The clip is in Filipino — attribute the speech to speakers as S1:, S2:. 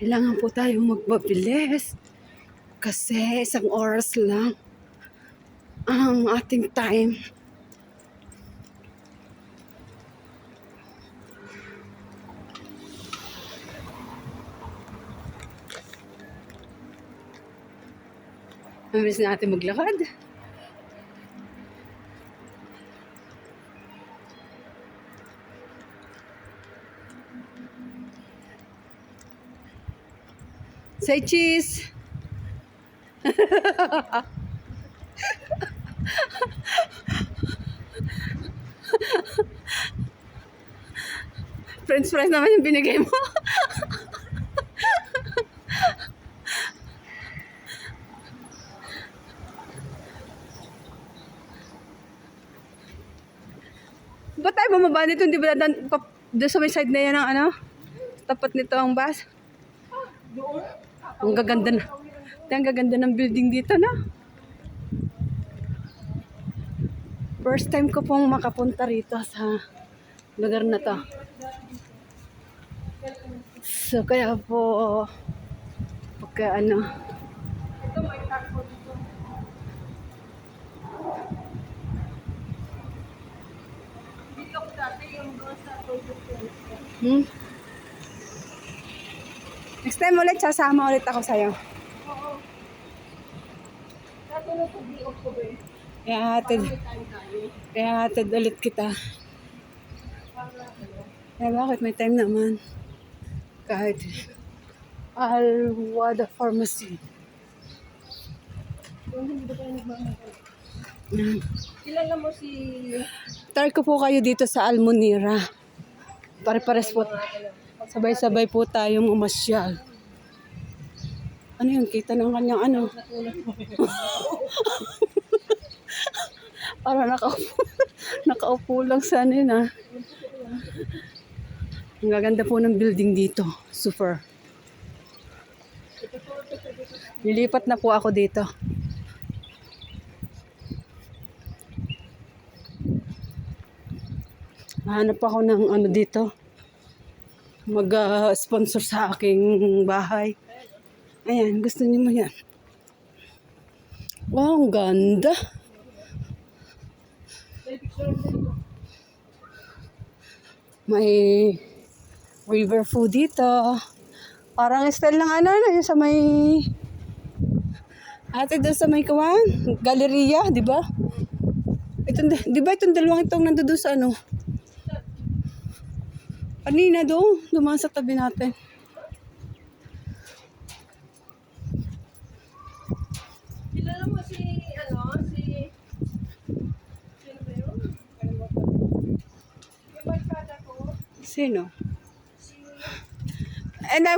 S1: Kailangan po tayong magbabilis kasi isang oras lang ang ating time. Mabilis na natin maglakad. Say cheese! French fries naman yung binigay mo. Ba't tayo bumaba nito? Hindi ba doon sa may side na yan ang ano? Tapat nito ang bus. Ang gaganda na. Ang gaganda ng building dito na. First time ko pong makapunta rito sa lugar na to. So kaya po pagka ano next time ulit, sasama ulit ako sa'yo.
S2: Oo. Tatulog ko di October.
S1: Kaya hatid ulit kita. Eh bakit may time naman? Kahit Alwada Pharmacy.
S2: Hindi ba tayo nagmamahal?
S1: Yan.
S2: Kilala mo si...
S1: Tar ko po kayo dito sa Almonira. Pare-pares po. Sabay-sabay po tayong umasyal. Ano yun? Kita ng kanyang ano? Para nakaupo lang sa ano yun ah. Ang gaganda po ng building dito. Super. Nilipat na po ako dito. Hanap ako ng ano dito. Mag-sponsor sa aking bahay. Ayan, gusto niyo mo yan. Wow, ang ganda. May river food dito. Parang style ng ano, yung sa may... Ate, doon sa may kawan, Galleria, di ba? Di ba itong dalawang itong nandoon sa ano? Kanina doon, dumaan sa tabi natin.
S2: Kilala mo si... Sino ba yun? Yung barkada ko.
S1: Sino?
S2: Si...
S1: And